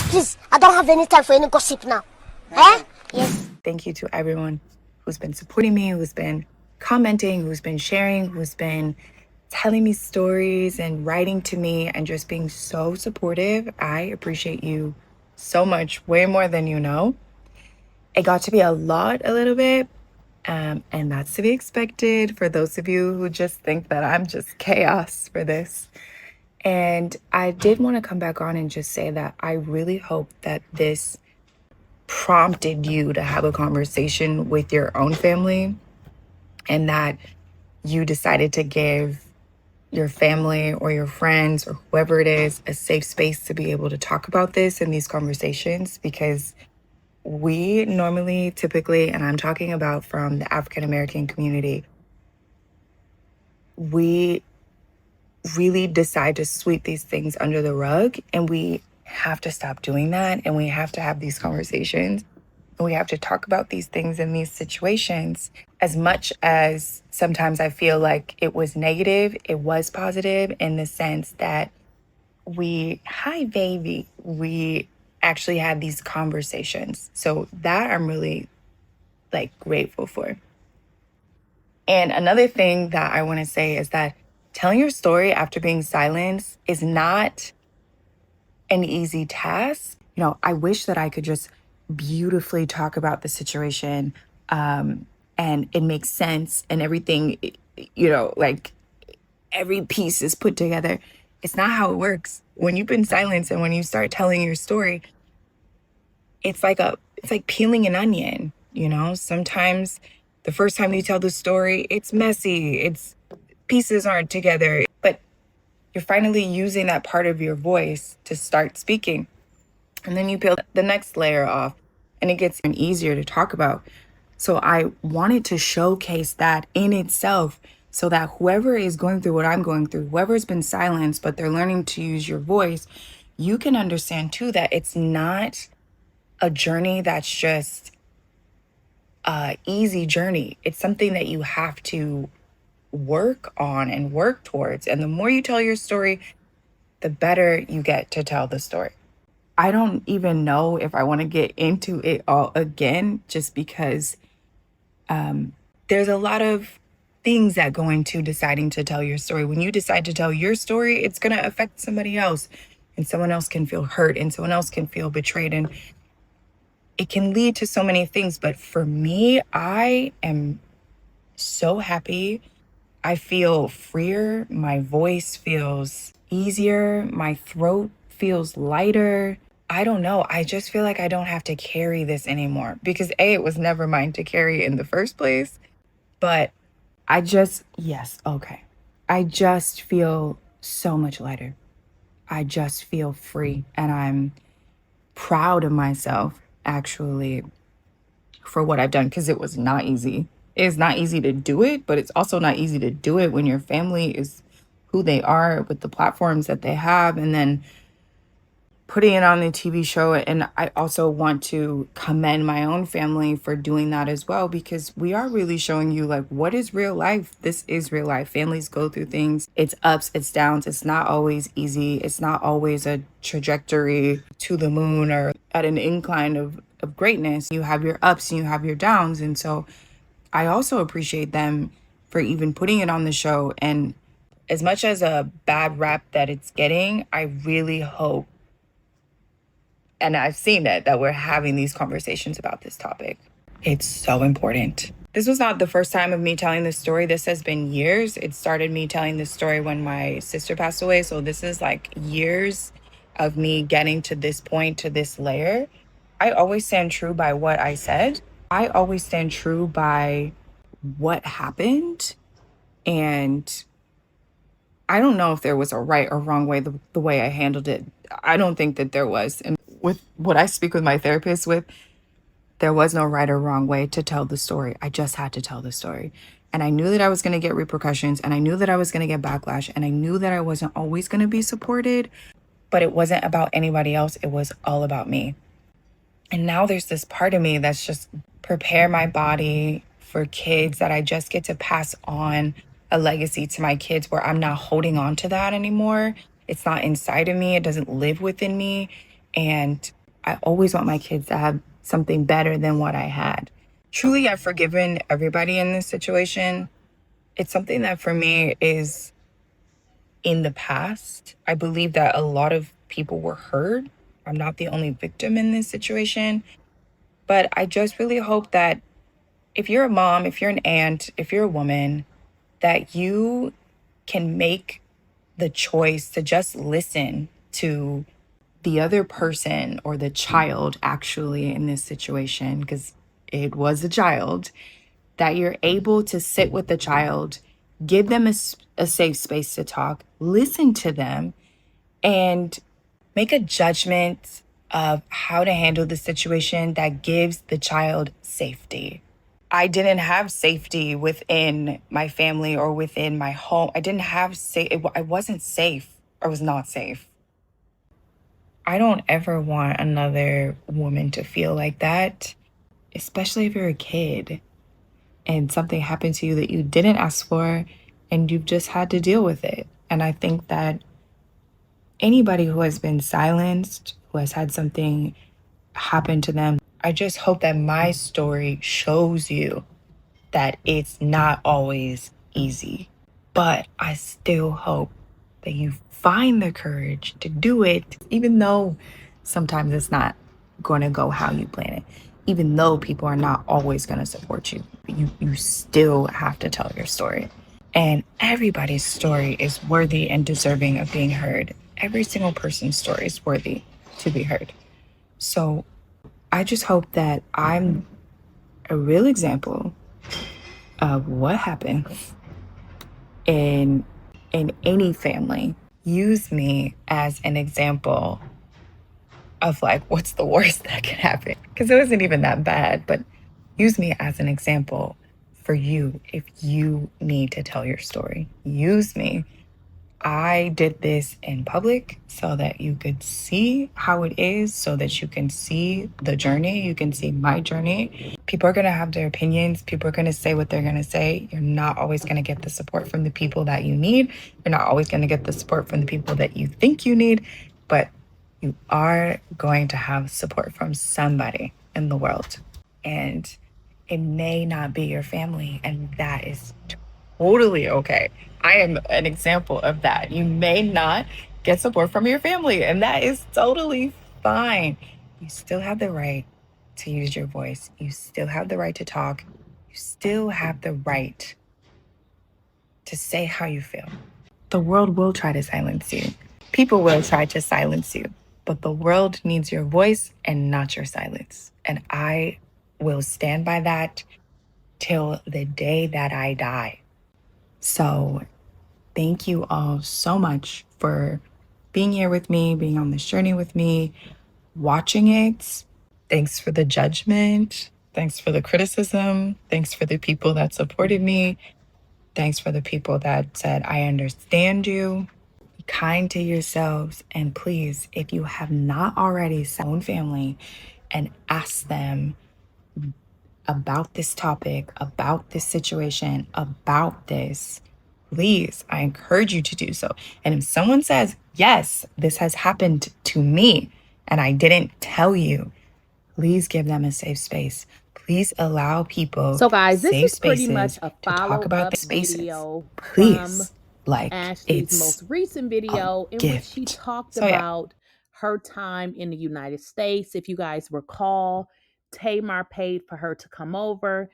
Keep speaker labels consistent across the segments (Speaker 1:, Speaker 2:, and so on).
Speaker 1: Please, I don't have any time for any gossip now. Eh? Yes.
Speaker 2: Thank you to everyone who's been supporting me, who's been commenting, who's been sharing, who's been telling me stories and writing to me and just being so supportive. I appreciate you so much, way more than you know. It got to be a little bit, and that's to be expected for those of you who just think that I'm just chaos for this. And I did want to come back on and just say that I really hope that this prompted you to have a conversation with your own family and that you decided to give your family or your friends or whoever it is a safe space to be able to talk about this in these conversations, because we normally, typically, and I'm talking about from the African American community, we really decide to sweep these things under the rug, and we have to stop doing that, and we have to have these conversations, and we have to talk about these things in these situations. As much as sometimes I feel like it was negative, it was positive in the sense that we actually had these conversations. So that I'm really grateful for. And another thing that I want to say is that telling your story after being silenced is not an easy task. You know, I wish that I could just beautifully talk about the situation and it makes sense and everything, every piece is put together. It's not how it works. When you've been silenced and when you start telling your story, it's like peeling an onion, you know? Sometimes the first time you tell the story, it's messy, pieces aren't together, but you're finally using that part of your voice to start speaking. And then you peel the next layer off and it gets easier to talk about. So I wanted to showcase that in itself so that whoever is going through what I'm going through, whoever's been silenced, but they're learning to use your voice, you can understand too that it's not a journey that's just an easy journey. It's something that you have to work on and work towards. And the more you tell your story, the better you get to tell the story. I don't even know if I want to get into it all again, just because there's a lot of things that go into deciding to tell your story. When you decide to tell your story, it's going to affect somebody else, and someone else can feel hurt and someone else can feel betrayed, and it can lead to so many things. But for me, I am so happy. I feel freer. My voice feels easier. My throat feels lighter. I don't know. I just feel like I don't have to carry this anymore because it was never mine to carry in the first place. But I just feel so much lighter. I just feel free, and I'm proud of myself actually for what I've done, because it was not easy. It's not easy to do it, but it's also not easy to do it when your family is who they are with the platforms that they have, and then putting it on the TV show. And I also want to commend my own family for doing that as well, because we are really showing you what is real life. This is real life. Families go through things. It's ups, it's downs. It's not always easy. It's not always a trajectory to the moon or at an incline of greatness. You have your ups and you have your downs. And so I also appreciate them for even putting it on the show. And as much as a bad rap that it's getting, I really hope, and I've seen it, that we're having these conversations about this topic. It's so important. This was not the first time of me telling this story. This has been years. It started me telling this story when my sister passed away. So this is years of me getting to this point, to this layer. I always stand true by what I said. I always stand true by what happened. And I don't know if there was a right or wrong way, the way I handled it. I don't think that there was. And with what I speak with my therapist with, there was no right or wrong way to tell the story. I just had to tell the story. And I knew that I was going to get repercussions, and I knew that I was going to get backlash, and I knew that I wasn't always going to be supported, but it wasn't about anybody else. It was all about me. And now there's this part of me that's just prepare my body for kids, that I just get to pass on a legacy to my kids where I'm not holding on to that anymore. It's not inside of me. It doesn't live within me. And I always want my kids to have something better than what I had. Truly, I've forgiven everybody in this situation. It's something that for me is in the past. I believe that a lot of people were hurt. I'm not the only victim in this situation. But I just really hope that if you're a mom, if you're an aunt, if you're a woman, that you can make the choice to just listen to the other person or the child actually in this situation, because it was a child, that you're able to sit with the child, give them a safe space to talk, listen to them, and make a judgment of how to handle the situation that gives the child safety. I didn't have safety within my family or within my home. I didn't have I wasn't safe. I was not safe. I don't ever want another woman to feel like that, especially if you're a kid and something happened to you that you didn't ask for and you've just had to deal with it. And I think that anybody who has been silenced, who has had something happen to them, I just hope that my story shows you that it's not always easy. But I still hope that you find the courage to do it, even though sometimes it's not going to go how you plan it. Even though people are not always going to support you, you still have to tell your story. And everybody's story is worthy and deserving of being heard. Every single person's story is worthy to be heard. So I just hope that I'm a real example of what happens in any family. Use me as an example of like what's the worst that could happen, because it wasn't even that bad, but use me as an example for you if you need to tell your story. Use me. I did this in public so that you could see how it is, so that you can see the journey, you can see my journey. People are going to have their opinions. People are going to say what they're going to say. You're not always going to get the support from the people that you need. You're not always going to get the support from the people that you think you need, but you are going to have support from somebody in the world. And it may not be your family, and that is totally okay. I am an example of that. You may not get support from your family, and that is totally fine. You still have the right to use your voice. You still have the right to talk. You still have the right to say how you feel. The world will try to silence you. People will try to silence you, but the world needs your voice and not your silence. And I will stand by that till the day that I die. So thank you all so much for being here with me, being on this journey with me, watching it. Thanks for the judgment. Thanks for the criticism. Thanks for the people that supported me. Thanks for the people that said, I understand you. Be kind to yourselves. And please, if you have not already, own family and ask them about this topic, about this situation, about this, please, I encourage you to do so. And if someone says, yes, this has happened to me and I didn't tell you, please give them a safe space. Please allow people
Speaker 3: So guys, this
Speaker 2: safe
Speaker 3: is pretty much
Speaker 2: spaces
Speaker 3: a
Speaker 2: to talk about
Speaker 3: follow-up
Speaker 2: the spaces.
Speaker 3: video from
Speaker 2: Please, like
Speaker 3: Ashlee's
Speaker 2: it's
Speaker 3: most recent video in which she
Speaker 2: gift.
Speaker 3: talked
Speaker 2: So yeah,
Speaker 3: about her time in the United States. If you guys recall, Tamar paid for her to come over.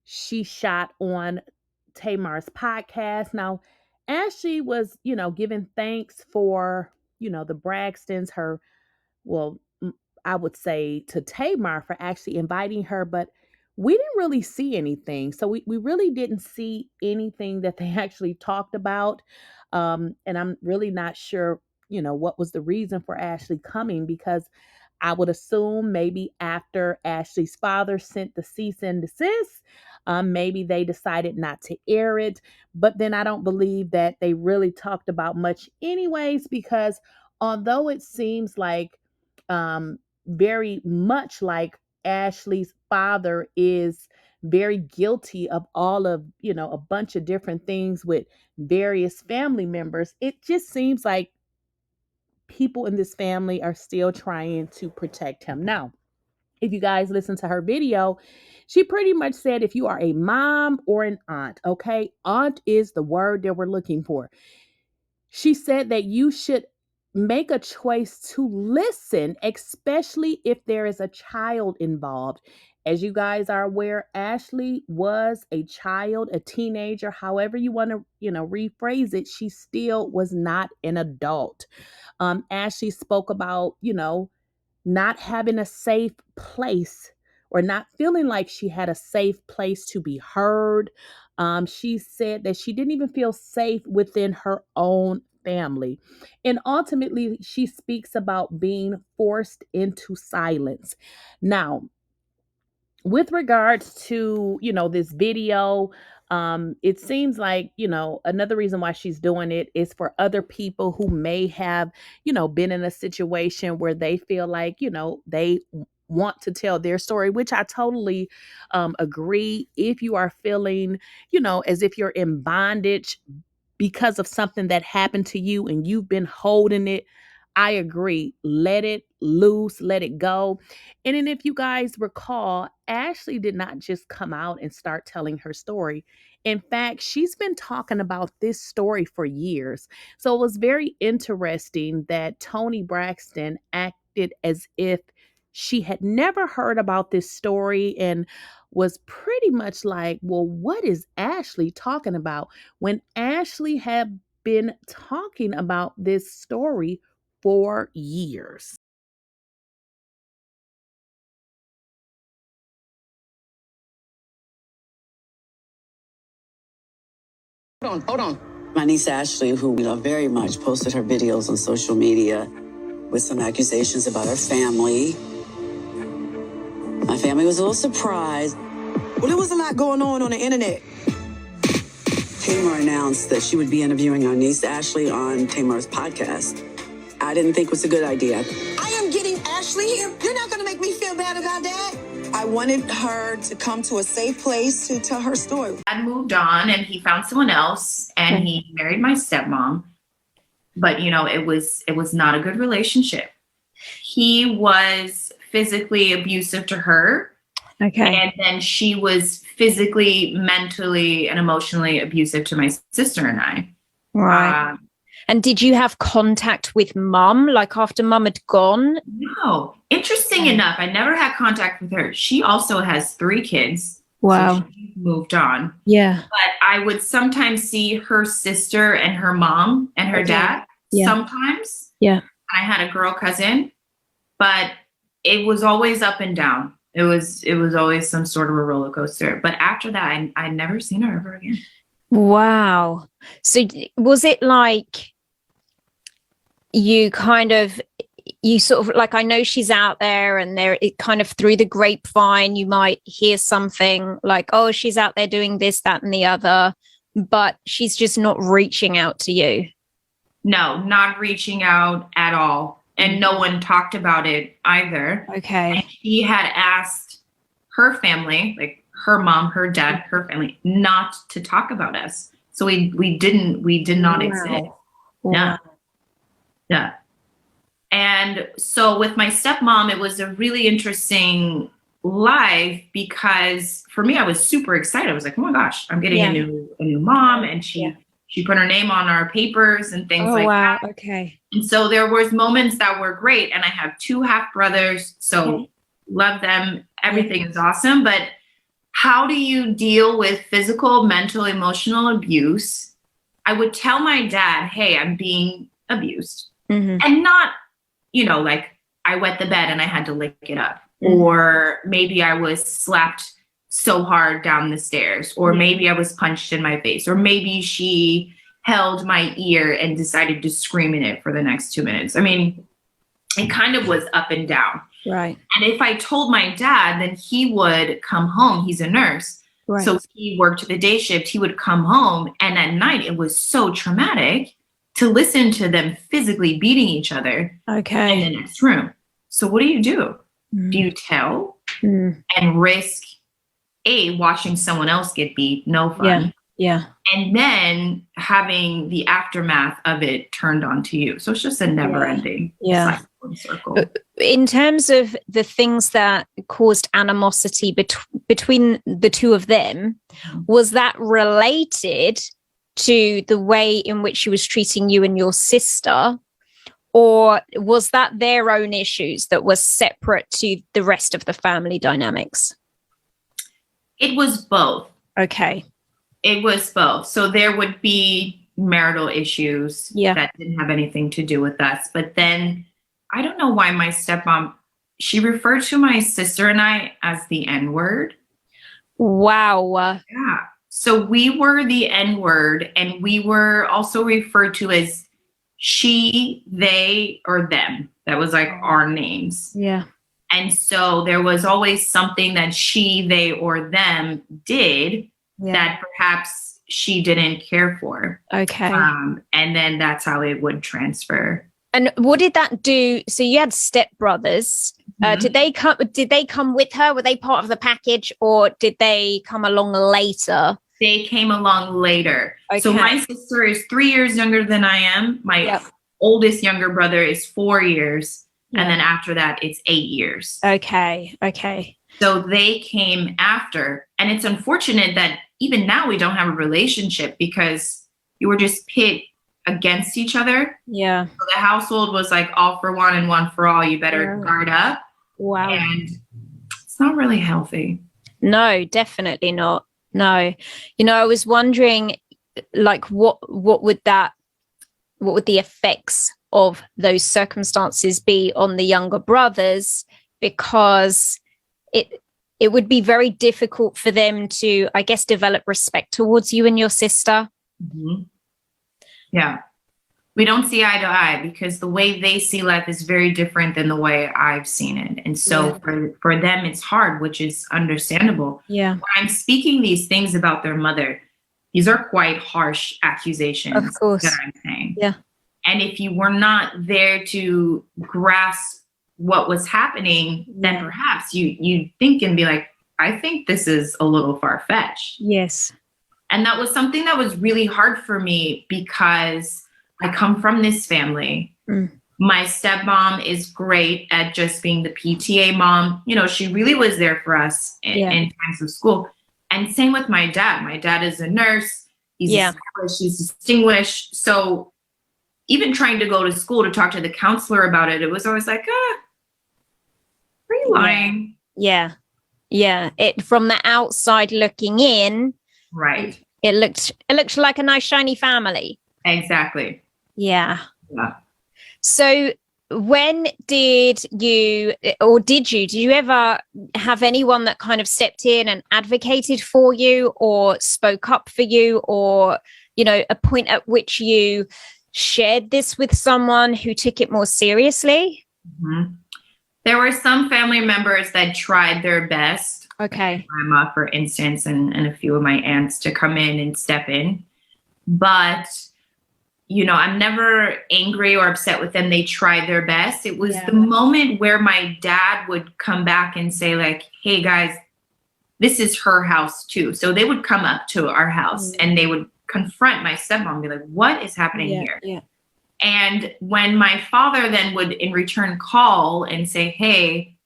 Speaker 3: She shot on Tamar's podcast. Now, Ashlee was, giving thanks for, the Braxtons, her, well, I would say to Tamar for actually inviting her, but we didn't really see anything. So we really didn't see anything that they actually talked about. And I'm really not sure, what was the reason for Ashlee coming, because I would assume maybe after Ashlee's father sent the cease and desist, maybe they decided not to air it. But then I don't believe that they really talked about much, anyways, because although it seems like very much like Ashlee's father is very guilty of all of, a bunch of different things with various family members, it just seems like people in this family are still trying to protect him. Now, if you guys listen to her video, she pretty much said if you are a mom or an aunt, okay, aunt is the word that we're looking for. She said that you should make a choice to listen, especially if there is a child involved. As you guys are aware, Ashley was a child, a teenager, however you want to, rephrase it. She still was not an adult. Ashley spoke about, not having a safe place or not feeling like she had a safe place to be heard. She said that she didn't even feel safe within her own family. And ultimately, she speaks about being forced into silence. Now, with regards to, this video, it seems like, another reason why she's doing it is for other people who may have, been in a situation where they feel like, they want to tell their story, which I totally agree. If you are feeling, as if you're in bondage because of something that happened to you and you've been holding it, I agree. Let it loose, let it go. And then if you guys recall, Ashley did not just come out and start telling her story. In fact, she's been talking about this story for years. So it was very interesting that Toni Braxton acted as if she had never heard about this story and was pretty much like, well, what is Ashley talking about? When Ashley had been talking about this story for years.
Speaker 4: Hold on. My niece Ashley, who we love very much, posted her videos on social media with some accusations about her family. My family was a little surprised.
Speaker 5: Well, there was a lot going on the internet.
Speaker 4: Tamar announced that she would be interviewing our niece Ashley on Tamar's podcast. I didn't think it was a good idea.
Speaker 5: I am getting Ashley here. You're not going to make me feel bad about that. I wanted her to come to a safe place to tell her story.
Speaker 6: I moved on and he found someone else and he married my stepmom. But, it was not a good relationship. He was physically abusive to her.
Speaker 7: Okay.
Speaker 6: And then she was physically, mentally, and emotionally abusive to my sister and I.
Speaker 7: Right. And did you have contact with mum, like after mum had gone?
Speaker 6: No. Interesting enough, I never had contact with her. She also has 3 kids.
Speaker 7: Wow.
Speaker 6: So she moved on.
Speaker 7: Yeah.
Speaker 6: But I would sometimes see her sister and her mom and her dad sometimes.
Speaker 7: Yeah.
Speaker 6: I had a girl cousin, but it was always up and down. It was always some sort of a roller coaster. But after that, I never seen her ever again.
Speaker 7: Wow. So was it like you sort of like, I know she's out there and it kind of through the grapevine, you might hear something like, oh, she's out there doing this, that, and the other, but she's just not reaching out to you.
Speaker 6: No, not reaching out at all. And no one talked about it either.
Speaker 7: Okay.
Speaker 6: And she had asked her family, like her mom, her dad, her family, not to talk about us. So we did not exist.
Speaker 7: Wow.
Speaker 6: Yeah. And so with my stepmom, it was a really interesting life because for me, I was super excited. I was like, oh my gosh, I'm getting a new mom. And she put her name on our papers and things like that.
Speaker 7: Okay.
Speaker 6: And so there was moments that were great. And I have 2 half brothers. So love them. Everything is awesome. But how do you deal with physical, mental, emotional abuse? I would tell my dad, hey, I'm being abused.
Speaker 7: Mm-hmm.
Speaker 6: And not, like I wet the bed and I had to lick it up. Mm-hmm. Or maybe I was slapped so hard down the stairs. Or maybe I was punched in my face. Or maybe she held my ear and decided to scream in it for the next 2 minutes. I mean, it kind of was up and down.
Speaker 7: Right.
Speaker 6: And if I told my dad, then he would come home. He's a nurse.
Speaker 7: Right.
Speaker 6: So he worked the day shift. He would come home. And at night, it was so traumatic to listen to them physically beating each other in the next room. So what do you do? Do you tell and risk, watching someone else get beat? No fun.
Speaker 7: Yeah.
Speaker 6: And then having the aftermath of it turned onto you. So it's just a never ending cycle and circle.
Speaker 7: In terms of the things that caused animosity between the two of them, was that related to the way in which she was treating you and your sister? Or was that their own issues that were separate to the rest of the family dynamics?
Speaker 6: It was both.
Speaker 7: Okay.
Speaker 6: It was both. So there would be marital issues that didn't have anything to do with us. But then I don't know why my stepmom, she referred to my sister and I as the N-word.
Speaker 7: Wow.
Speaker 6: Yeah. So we were the N-word, and we were also referred to as she, they, or them. That was like our names.
Speaker 7: Yeah.
Speaker 6: And so there was always something that she, they, or them did that perhaps she didn't care for.
Speaker 7: Okay.
Speaker 6: And then that's how it would transfer.
Speaker 7: And what did that do? So you had stepbrothers. Did they come with her? Were they part of the package, or did they come along later?
Speaker 6: They came along later.
Speaker 7: Okay.
Speaker 6: So my sister is 3 years younger than I am. My oldest younger brother is 4 years. And then after that, it's 8 years.
Speaker 7: Okay. Okay.
Speaker 6: So they came after. And it's unfortunate that even now we don't have a relationship, because you were just pit against each other.
Speaker 7: Yeah.
Speaker 6: So the household was like all for one and one for all. You better guard up.
Speaker 7: Wow.
Speaker 6: And it's not really healthy.
Speaker 7: No, definitely not. No. You know, I was wondering, like, what would the effects of those circumstances be on the younger brothers? Because it would be very difficult for them to, I guess, develop respect towards you and your sister.
Speaker 6: Mm-hmm. Yeah. We don't see eye to eye, because the way they see life is very different than the way I've seen it. And so for them, it's hard, which is understandable.
Speaker 7: Yeah.
Speaker 6: When I'm speaking these things about their mother, these are quite harsh accusations
Speaker 7: of course.
Speaker 6: that I'm saying.
Speaker 7: Yeah.
Speaker 6: And if you were not there to grasp what was happening, then perhaps you think and be like, I think this is a little far-fetched.
Speaker 7: Yes.
Speaker 6: And that was something that was really hard for me, because I come from this family. My stepmom is great at just being the PTA mom. You know, she really was there for us in times of school. And same with my dad. My dad is a nurse. He's established, he's distinguished. So even trying to go to school to talk to the counselor about it, it was always like, are you lying?
Speaker 7: Yeah. Yeah. It, from the outside looking in,
Speaker 6: right,
Speaker 7: it looked like a nice shiny family.
Speaker 6: Exactly.
Speaker 7: Yeah.
Speaker 6: Yeah.
Speaker 7: So when did you ever have anyone that kind of stepped in and advocated for you or spoke up for you, or, you know, a point at which you shared this with someone who took it more seriously?
Speaker 6: Mm-hmm. There were some family members that tried their best.
Speaker 7: Okay.
Speaker 6: Grandma, for instance, and a few of my aunts to come in and step in. But, you know, I'm never angry or upset with them. They tried their best. It was the moment where my dad would come back and say, like, hey, guys, this is her house too. So they would come up to our house and they would confront my stepmom and be like, what is happening here?
Speaker 7: Yeah.
Speaker 6: And when my father then would in return call and say, hey,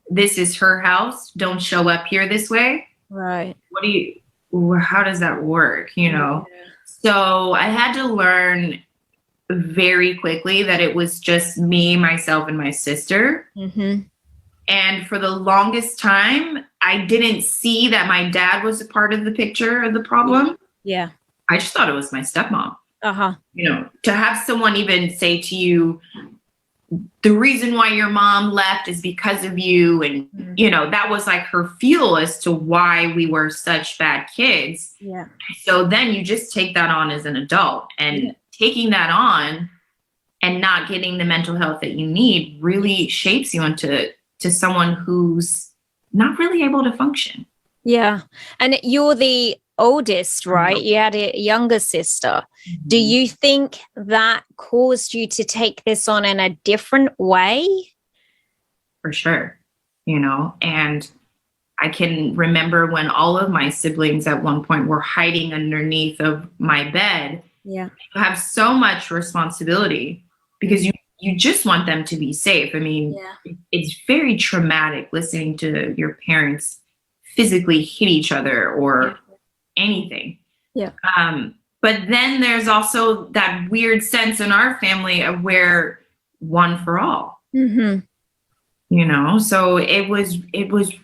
Speaker 6: this is her house, don't show up here this way.
Speaker 7: Right.
Speaker 6: How does that work? You know? Yeah. So I had to learn very quickly that it was just me, myself, and my sister.
Speaker 7: Mm-hmm.
Speaker 6: And for the longest time, I didn't see that my dad was a part of the picture of the problem.
Speaker 7: Yeah.
Speaker 6: I just thought it was my stepmom.
Speaker 7: Uh-huh.
Speaker 6: You know, to have someone even say to you, the reason why your mom left is because of you. And, you know, that was like her fuel as to why we were such bad kids.
Speaker 7: Yeah. So
Speaker 6: then you just take that on as an adult, and taking that on and not getting the mental health that you need really shapes you into someone who's not really able to function.
Speaker 7: Yeah. And you're the oldest, right? You had a younger sister. Mm-hmm. Do you think that caused you to take this on in a different way?
Speaker 6: For sure. You know, and I can remember when all of my siblings at one point were hiding underneath of my bed.
Speaker 8: Yeah.
Speaker 6: You have so much responsibility because you just want them to be safe. I mean, it's very traumatic listening to your parents physically hit each other or anything.
Speaker 8: Yeah.
Speaker 6: But then there's also that weird sense in our family of where one for all.
Speaker 8: Mm-hmm.
Speaker 6: You know, so it was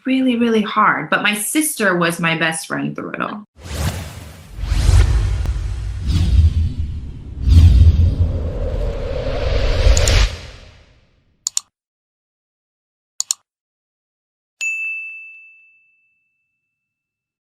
Speaker 6: really, really hard. But my sister was my best friend through it all.